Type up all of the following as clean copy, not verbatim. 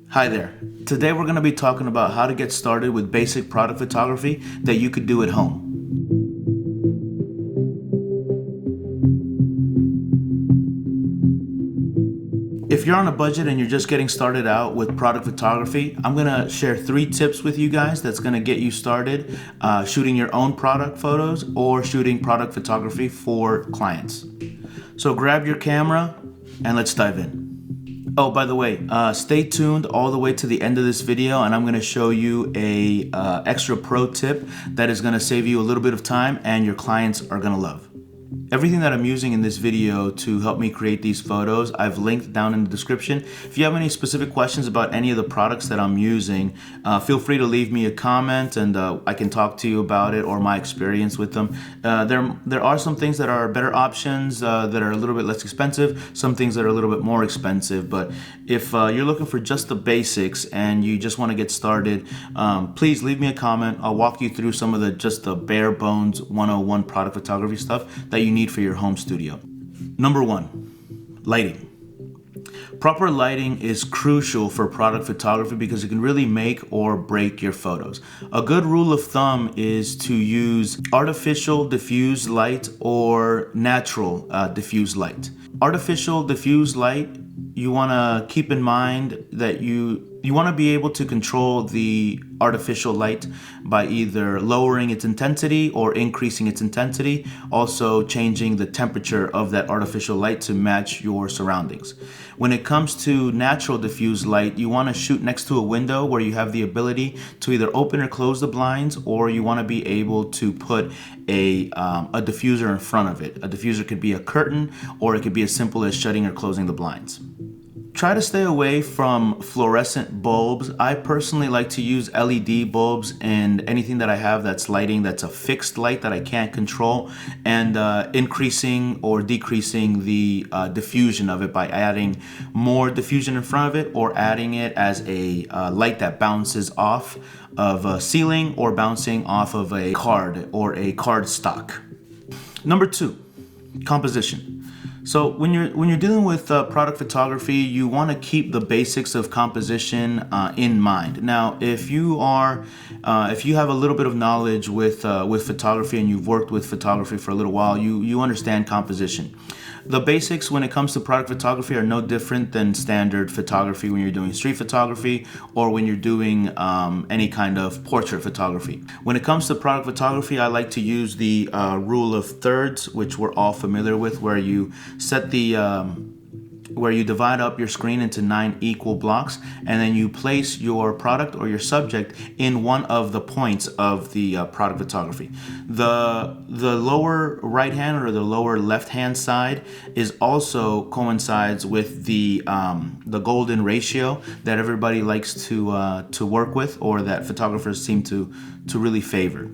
Hi there. Today we're going to be talking about how to get started with basic product photography that you could do at home. If you're on a budget and you're just getting started out with product photography, I'm going to share 3 tips with you guys that's going to get you started shooting your own product photos or shooting product photography for clients. So grab your camera and let's dive in. Oh, by the way, stay tuned all the way to the end of this video, and I'm going to show you a extra pro tip that is going to save you a little bit of time and your clients are going to love. Everything that I'm using in this video to help me create these photos, I've linked down in the description. If you have any specific questions about any of the products that I'm using, feel free to leave me a comment and I can talk to you about it or my experience with them. There are some things that are better options that are a little bit less expensive, some things that are a little bit more expensive, but if you're looking for just the basics and you just want to get started, please leave me a comment. I'll walk you through some of the bare bones 101 product photography stuff that you need for your home studio. Number 1, lighting. Proper lighting is crucial for product photography because it can really make or break your photos. A good rule of thumb is to use artificial diffuse light or natural diffuse light. Artificial diffuse light, you want to keep in mind that you want to be able to control the artificial light by either lowering its intensity or increasing its intensity, also changing the temperature of that artificial light to match your surroundings. When it comes to natural diffuse light, you want to shoot next to a window where you have the ability to either open or close the blinds, or you want to be able to put a diffuser in front of it. A diffuser could be a curtain, or it could be as simple as shutting or closing the blinds. Try to stay away from fluorescent bulbs. I personally like to use LED bulbs and anything that I have that's lighting that's a fixed light that I can't control, and increasing or decreasing the diffusion of it by adding more diffusion in front of it or adding it as a light that bounces off of a ceiling or bouncing off of a card or a card stock. Number 2, composition. So when you're dealing with product photography, you want to keep the basics of composition in mind. Now, if you have a little bit of knowledge with photography and you've worked with photography for a little while, you understand composition. The basics when it comes to product photography are no different than standard photography when you're doing street photography or when you're doing any kind of portrait photography. When it comes to product photography, I like to use the rule of thirds, which we're all familiar with, where you set where you divide up your screen into 9 equal blocks, and then you place your product or your subject in one of the points of the product photography. The lower right hand or the lower left hand side is also coincides with the golden ratio that everybody likes to work with, or that photographers seem to really favor.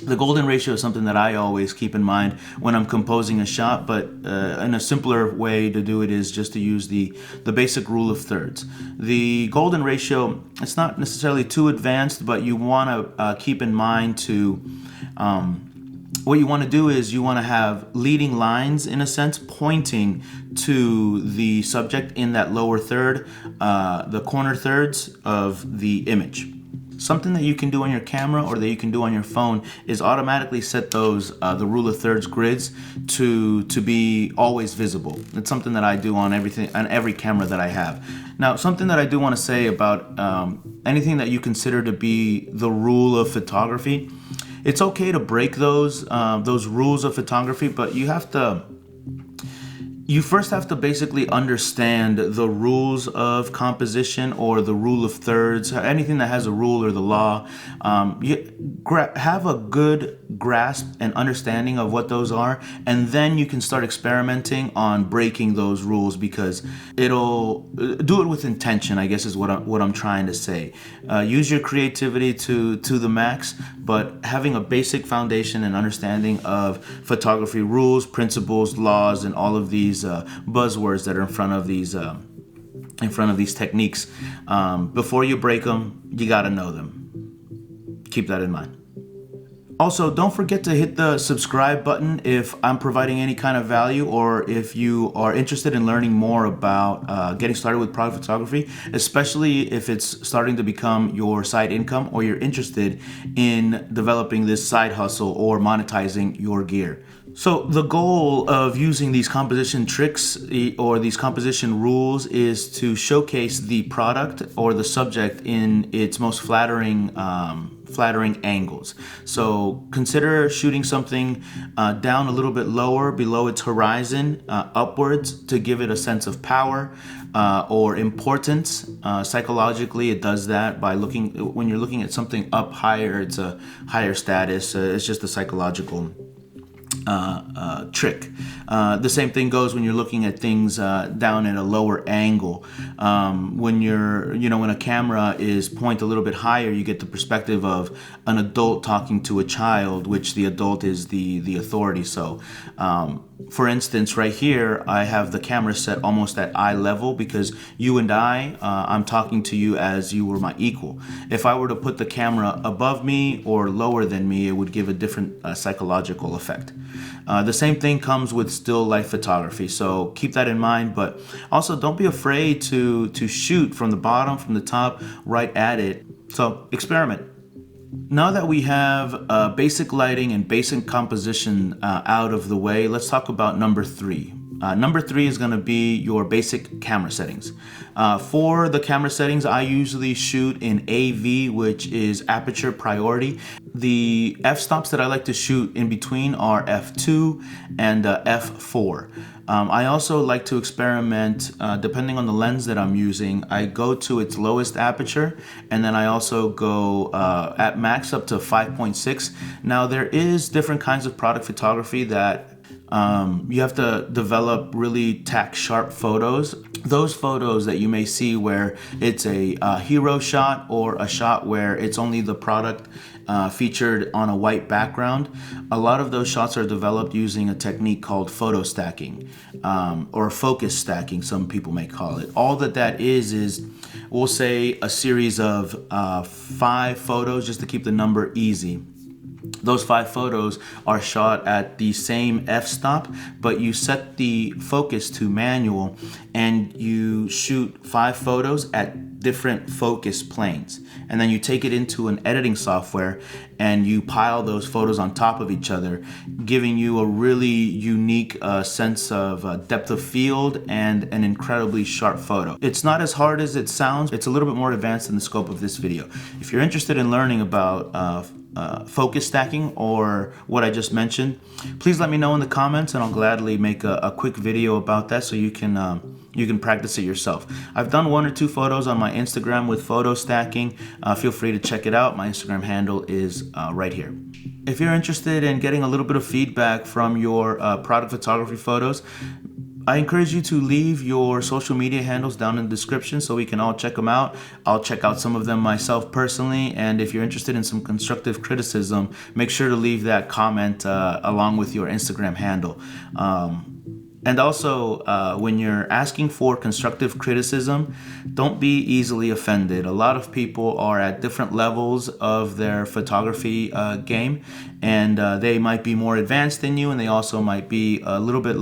The golden ratio is something that I always keep in mind when I'm composing a shot, but in a simpler way to do it is just to use the basic rule of thirds. The golden ratio, it's not necessarily too advanced, but you want to keep in mind to what you want to do is you want to have leading lines, in a sense, pointing to the subject in that lower third, the corner thirds of the image. Something that you can do on your camera or that you can do on your phone is automatically set those the rule of thirds grids to be always visible. It's something that I do on every camera that I have. Now, something that I do want to say about anything that you consider to be the rule of photography, it's okay to break those rules of photography, but you first have to basically understand the rules of composition or the rule of thirds, anything that has a rule or the law. Have a good grasp and understanding of what those are, and then you can start experimenting on breaking those rules, because it'll do it with intention, I guess is what I'm trying to say. Use your creativity to the max, but having a basic foundation and understanding of photography rules, principles, laws, and all of these buzzwords that are in front of these techniques. Before you break them, you got to know them. Keep that in mind. Also, don't forget to hit the subscribe button if I'm providing any kind of value, or if you are interested in learning more about getting started with product photography, especially if it's starting to become your side income, or you're interested in developing this side hustle or monetizing your gear. So the goal of using these composition tricks or these composition rules is to showcase the product or the subject in its most flattering angles. So consider shooting something down a little bit lower below its horizon, upwards, to give it a sense of power or importance. Psychologically, it does that by when you're looking at something up higher, it's a higher status. It's just a psychological trick. The same thing goes when you're looking at things down at a lower angle. When when a camera is pointed a little bit higher, you get the perspective of an adult talking to a child, which the adult is the authority. So, for instance, right here, I have the camera set almost at eye level because you and I'm talking to you as you were my equal. If I were to put the camera above me or lower than me, it would give a different psychological effect. The same thing comes with still life photography, so keep that in mind. But also, don't be afraid to shoot from the bottom, from the top, right at it. So experiment. Now that we have basic lighting and basic composition out of the way, let's talk about number 3. Number 3 is going to be your basic camera settings. For the camera settings, I usually shoot in AV, which is aperture priority. The f-stops that I like to shoot in between are f2 and f4. I also like to experiment, depending on the lens that I'm using. I go to its lowest aperture, and then I also go at max up to 5.6. Now, there is different kinds of product photography that you have to develop really tack sharp photos. Those photos that you may see where it's a hero shot or a shot where it's only the product featured on a white background. A lot of those shots are developed using a technique called photo stacking, or focus stacking, some people may call it. All that is we'll say a series of 5 photos, just to keep the number easy. Those 5 photos are shot at the same f-stop, but you set the focus to manual and you shoot 5 photos at different focus planes. And then you take it into an editing software and you pile those photos on top of each other, giving you a really unique sense of depth of field and an incredibly sharp photo. It's not as hard as it sounds. It's a little bit more advanced in the scope of this video. If you're interested in learning about focus stacking or what I just mentioned, please let me know in the comments and I'll gladly make a quick video about that so you can practice it yourself. I've done 1 or 2 photos on my Instagram with photo stacking. Feel free to check it out. My Instagram handle is right here. If you're interested in getting a little bit of feedback from your product photography photos, I encourage you to leave your social media handles down in the description so we can all check them out. I'll check out some of them myself personally, and if you're interested in some constructive criticism, make sure to leave that comment along with your Instagram handle. And also, when you're asking for constructive criticism, don't be easily offended. A lot of people are at different levels of their photography game, and they might be more advanced than you, and they also might be a little bit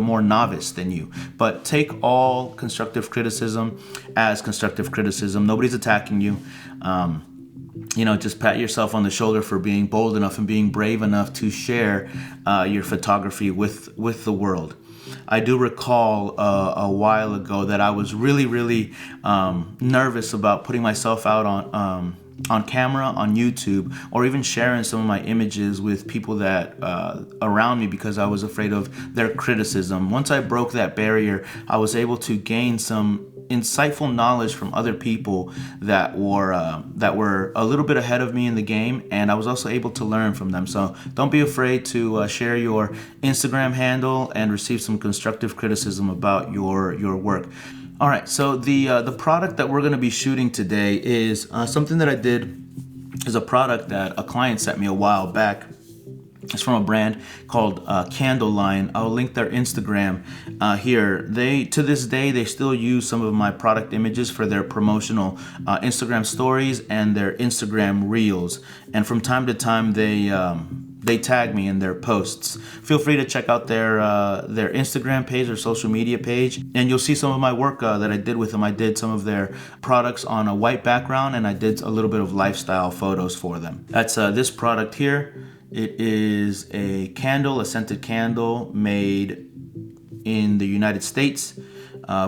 more novice than you. But take all constructive criticism as constructive criticism. Nobody's attacking you. Just pat yourself on the shoulder for being bold enough and being brave enough to share your photography with the world. I do recall a while ago that I was really nervous about putting myself out on camera, on YouTube, or even sharing some of my images with people that around me because I was afraid of their criticism. Once I broke that barrier, I was able to gain some insightful knowledge from other people that were a little bit ahead of me in the game, and I was also able to learn from them. So don't be afraid to share your Instagram handle and receive some constructive criticism about your work. All right, so the product that we're going to be shooting today is something that I did, is a product that a client sent me a while back. It's from a brand called Candle Line. I'll link their Instagram here. They, to this day, they still use some of my product images for their promotional Instagram stories and their Instagram reels. And from time to time, they tag me in their posts. Feel free to check out their Instagram page or social media page, and you'll see some of my work that I did with them. I did some of their products on a white background, and I did a little bit of lifestyle photos for them. That's this product here. It is a candle, a scented candle made in the United States,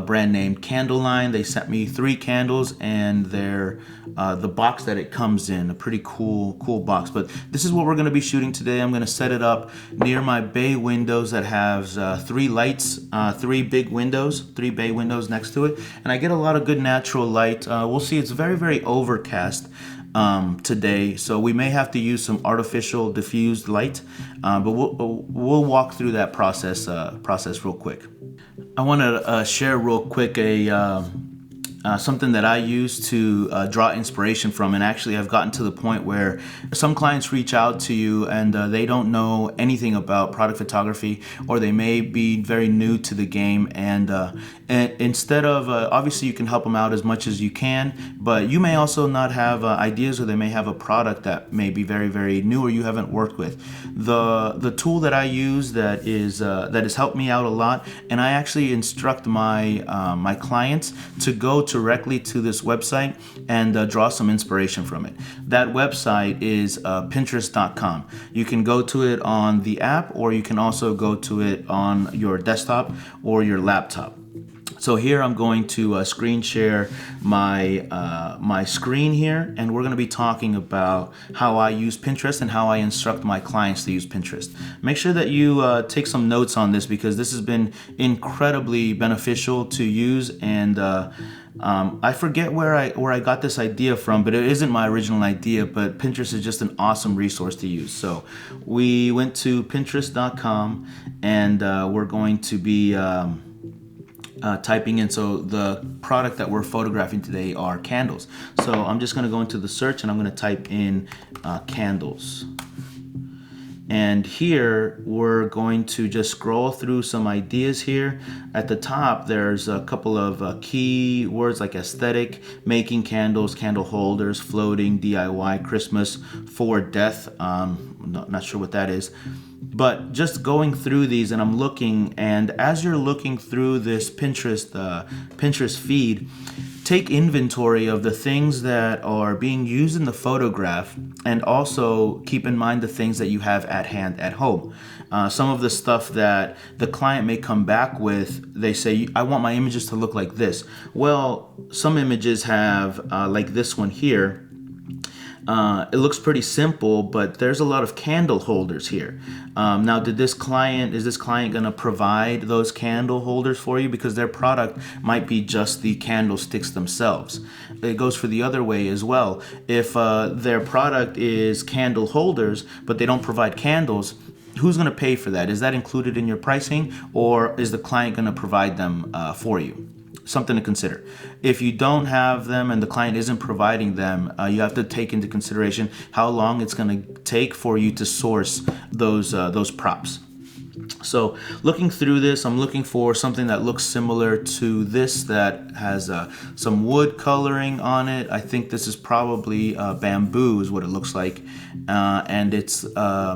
brand named Candle Line. They sent me 3 candles, and they're the box that it comes in, a pretty cool box. But this is what we're going to be shooting today. I'm going to set it up near my bay windows that has 3 lights, 3 big windows, 3 bay windows next to it, and I get a lot of good natural light. We'll see. It's very overcast today, so we may have to use some artificial diffused light, but we'll walk through that process real quick. I want to share real quick something that I use to draw inspiration from, and actually I've gotten to the point where some clients reach out to you and they don't know anything about product photography, or they may be very new to the game, and instead of obviously you can help them out as much as you can, but you may also not have ideas, or they may have a product that may be very new or you haven't worked with. The tool that I use that has helped me out a lot, and I actually instruct my my clients to go directly to this website and draw some inspiration from it. That website is Pinterest.com. You can go to it on the app, or you can also go to it on your desktop or your laptop. So here I'm going to screen share my my screen here, and we're going to be talking about how I use Pinterest and how I instruct my clients to use Pinterest. Make sure that you take some notes on this, because this has been incredibly beneficial to use, and I forget where I got this idea from, but it isn't my original idea, but Pinterest is just an awesome resource to use. So we went to Pinterest.com, and we're going to be typing in. So the product that we're photographing today are candles. So I'm just going to go into the search, and I'm going to type in candles. And here we're going to just scroll through some ideas here. At the top, there's a couple of key words like aesthetic, making candles, candle holders, floating, DIY, Christmas, for death. Not sure what that is. But just going through these, and I'm looking, and as you're looking through this Pinterest feed, take inventory of the things that are being used in the photograph, and also keep in mind the things that you have at hand at home. Some of the stuff that the client may come back with, they say, I want my images to look like this. Well, some images have, like this one here, it looks pretty simple, but there's a lot of candle holders here. Now, is this client going to provide those candle holders for you? Because their product might be just the candlesticks themselves. It goes for the other way as well. If their product is candle holders, but they don't provide candles, who's going to pay for that? Is that included in your pricing, or is the client going to provide them for you? Something to consider. If you don't have them and the client isn't providing them, you have to take into consideration how long it's going to take for you to source those props. So looking through this, I'm looking for something that looks similar to this, that has some wood coloring on it. I think this is probably bamboo is what it looks like, and it's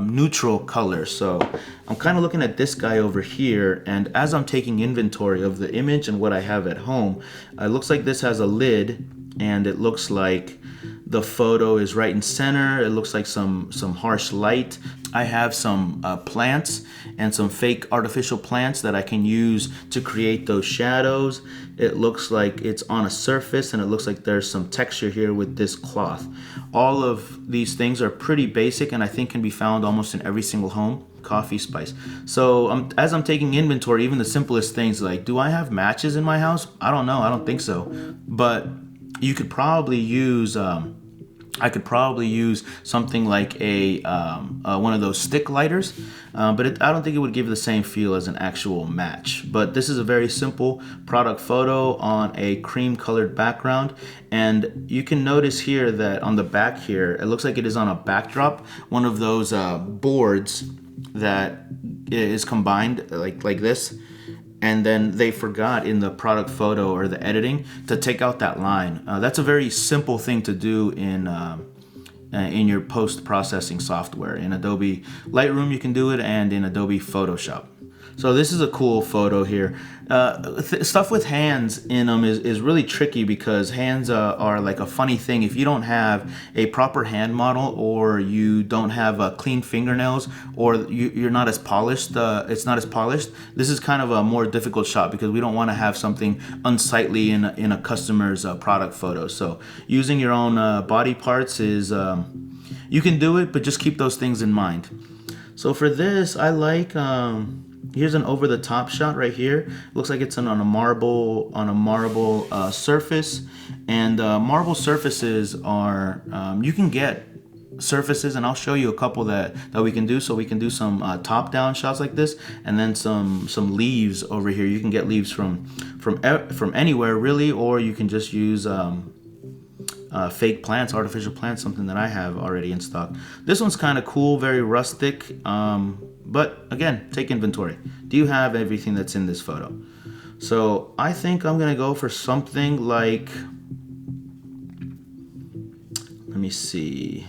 neutral color. So I'm kind of looking at this guy over here, and as I'm taking inventory of the image and what I have at home, it looks like this has a lid, and it looks like the photo is right in center. It looks like some harsh light. I have some plants and some fake artificial plants that I can use to create those shadows. It looks like it's on a surface, and it looks like there's some texture here with this cloth. All of these things are pretty basic, and I think can be found almost in every single home. Coffee, spice. So as I'm taking inventory, even the simplest things like, do I have matches in my house? I don't know. I don't think so. But you could probably use I could probably use something like a one of those stick lighters, but I don't think it would give the same feel as an actual match. But this is a very simple product photo on a cream colored background, and you can notice here that on the back here, it looks like it is on a backdrop, one of those boards that is combined like this. And then they forgot in the product photo or the editing to take out that line. That's a very simple thing to do in your post-processing software. In Adobe Lightroom you can do it, and in Adobe Photoshop. So this is a cool photo here. Stuff with hands in them is really tricky, because hands are like a funny thing. If you don't have a proper hand model, or you don't have clean fingernails, or you're not as polished, it's not as polished, this is kind of a more difficult shot, because we don't want to have something unsightly in a customer's product photo. So using your own body parts is, you can do it, but just keep those things in mind. So for this, I like, here's an over-the-top shot right here. Looks like it's on a marble surface, and marble surfaces are you can get surfaces, and I'll show you a couple that we can do. So we can do some top-down shots like this, and then some leaves over here. You can get leaves from anywhere really, or you can just use fake plants, artificial plants, something that I have already in stock. This one's kind of cool, very rustic, but again, take inventory. Do you have everything that's in this photo? So I think I'm gonna go for something like, let me see.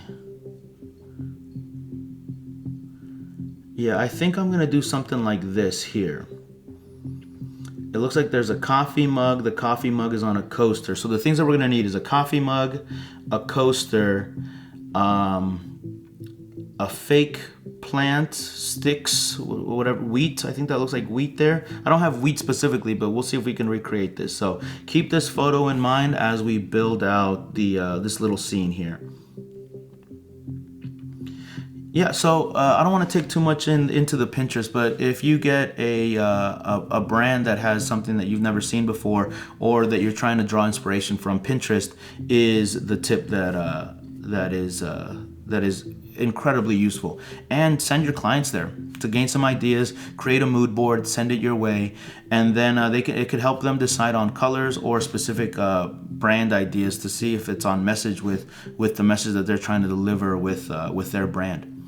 Yeah, I think I'm gonna do something like this here. It looks like there's a coffee mug. The coffee mug is on a coaster. So the things that we're gonna need is a coffee mug, a coaster, a fake plant, sticks, whatever, wheat. I think that looks like wheat there. I don't have wheat specifically, but we'll see if we can recreate this. So keep this photo in mind as we build out the this little scene here. Yeah, so I don't want to take too much into the Pinterest, but if you get a brand that has something that you've never seen before, or that you're trying to draw inspiration from, Pinterest is the tip that is incredibly useful. And send your clients there to gain some ideas, create a mood board, send it your way, and then it could help them decide on colors or specific brand ideas to see if it's on message with the message that they're trying to deliver with their brand.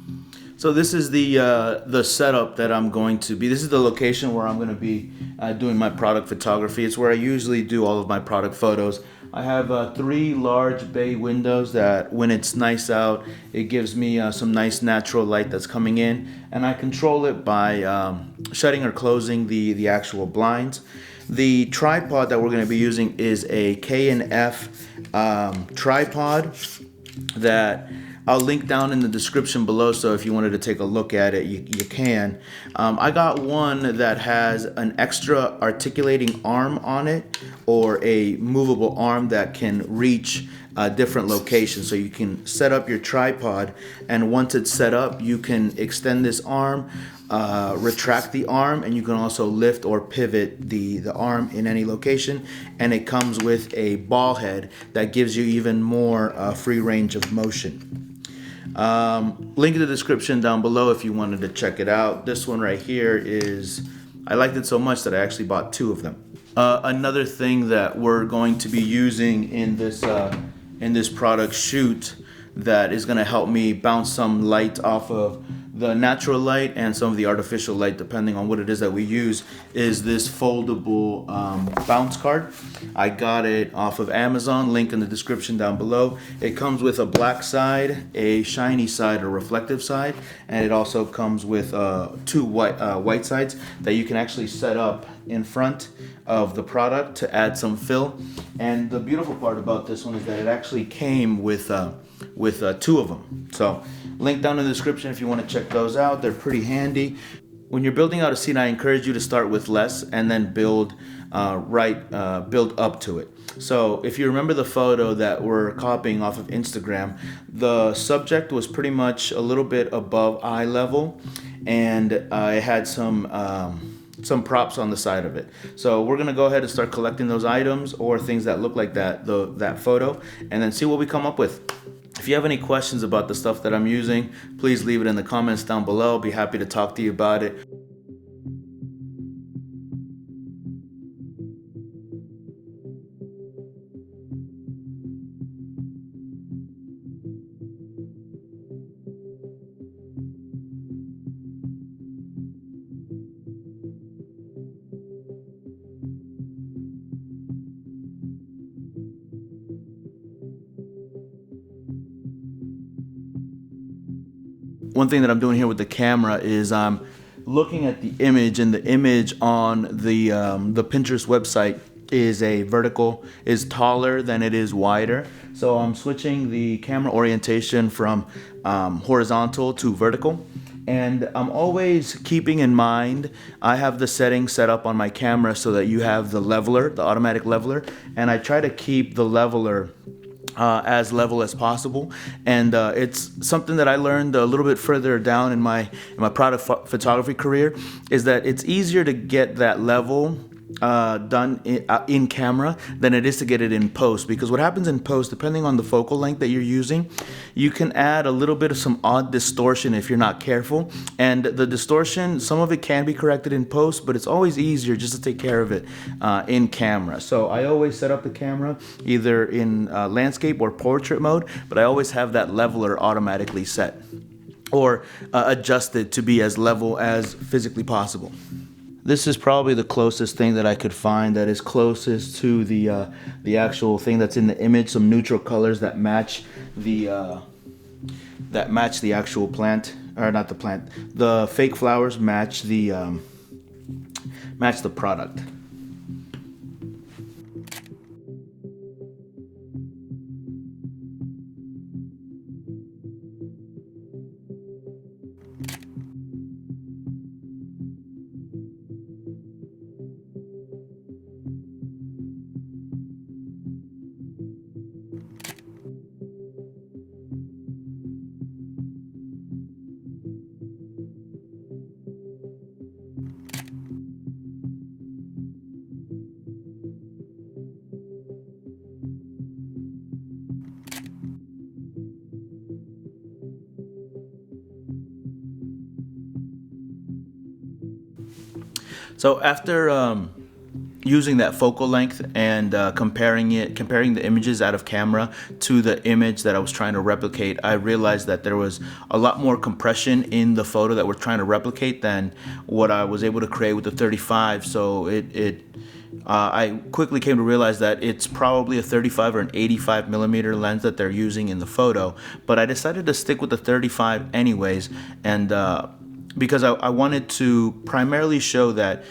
So this is the setup that I'm going to be. This is the location where I'm going to be doing my product photography. It's where I usually do all of my product photos. I have 3 large bay windows that, when it's nice out, it gives me some nice natural light that's coming in, and I control it by shutting or closing the actual blinds. The tripod that we're going to be using is a K&F tripod that I'll link down in the description below, so if you wanted to take a look at it, you can. I got one that has an extra articulating arm on it, or a movable arm that can reach different locations. So you can set up your tripod, and once it's set up, you can extend this arm, retract the arm, and you can also lift or pivot the arm in any location. And it comes with a ball head that gives you even more free range of motion. Link in the description down below if you wanted to check it out. This one right here is, I liked it so much that I actually bought 2 of them. Another thing that we're going to be using in this product shoot that is going to help me bounce some light off of the natural light and some of the artificial light, depending on what it is that we use, is this foldable bounce card. I got it off of Amazon, link in the description down below. It comes with a black side, a shiny side, a reflective side, and it also comes with 2 white sides that you can actually set up in front of the product to add some fill. And the beautiful part about this one is that it actually came with 2 of them. So link down in the description if you want to check those out. They're pretty handy. When you're building out a scene, I encourage you to start with less and then build up to it. So if you remember the photo that we're copying off of Instagram, the subject was pretty much a little bit above eye level, and it had some props on the side of it. So we're gonna go ahead and start collecting those items or things that look like that photo, and then see what we come up with. If you have any questions about the stuff that I'm using, please leave it in the comments down below. I'll be happy to talk to you about it. One thing that I'm doing here with the camera is I'm looking at the image, and the image on the Pinterest website is taller than it is wider. So I'm switching the camera orientation from horizontal to vertical. And I'm always keeping in mind, I have the settings set up on my camera so that you have the leveler, the automatic leveler, and I try to keep the leveler as level as possible. And it's something that I learned a little bit further down in my product photography career, is that it's easier to get that level done in camera than it is to get it in post, because what happens in post, depending on the focal length that you're using, you can add a little bit of some odd distortion if you're not careful. And the distortion, some of it can be corrected in post, but it's always easier just to take care of it in camera. So I always set up the camera either in landscape or portrait mode, but I always have that leveler automatically set or adjusted to be as level as physically possible. This is probably the closest thing that I could find that is closest to the actual thing that's in the image. Some neutral colors that match the actual plant, or not the plant. The fake flowers match the product. So after using that focal length and comparing the images out of camera to the image that I was trying to replicate, I realized that there was a lot more compression in the photo that we're trying to replicate than what I was able to create with the 35. So I quickly came to realize that it's probably a 35 or an 85 millimeter lens that they're using in the photo, but I decided to stick with the 35 anyways, and because I wanted to primarily show that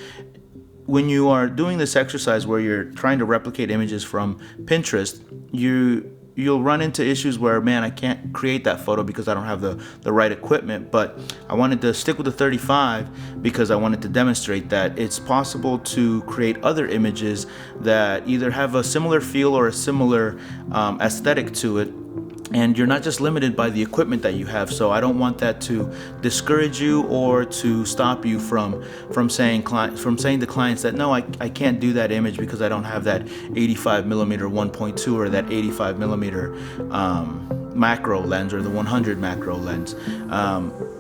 when you are doing this exercise where you're trying to replicate images from Pinterest, you'll run into issues where, man, I can't create that photo because I don't have the right equipment. But I wanted to stick with the 35 because I wanted to demonstrate that it's possible to create other images that either have a similar feel or a similar aesthetic to it, and you're not just limited by the equipment that you have. So I don't want that to discourage you or to stop you from saying to clients that no, I can't do that image because I don't have that 85 millimeter 1.2 or that 85 millimeter macro lens or the 100 macro lens.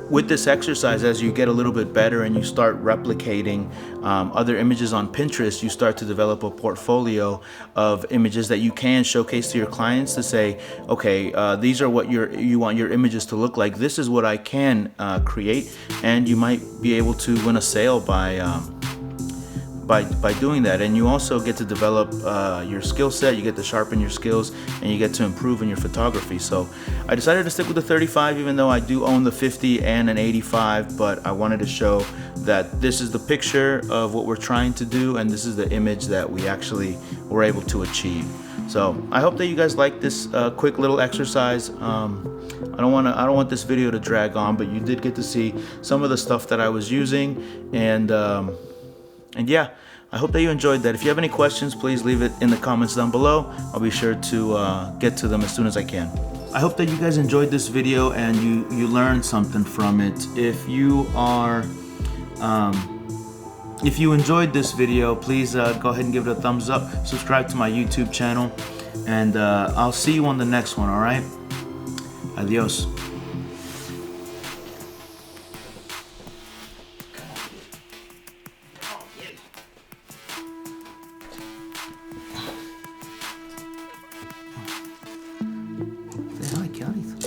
With this exercise, as you get a little bit better and you start replicating other images on Pinterest, you start to develop a portfolio of images that you can showcase to your clients to say, okay, these are what you want your images to look like. This is what I can create, and you might be able to win a sale by doing that. And you also get to develop your skill set, you get to sharpen your skills, and you get to improve in your photography. So I decided to stick with the 35, even though I do own the 50 and an 85, but I wanted to show that this is the picture of what we're trying to do, and this is the image that we actually were able to achieve. So I hope that you guys like this quick little exercise. I don't want this video to drag on, but you did get to see some of the stuff that I was using, and yeah, I hope that you enjoyed that. If you have any questions, please leave it in the comments down below. I'll be sure to get to them as soon as I can. I hope that you guys enjoyed this video and you learned something from it. If you enjoyed this video, please go ahead and give it a thumbs up. Subscribe to my YouTube channel, and I'll see you on the next one. All right. Adios. Ay, ¿qué hay?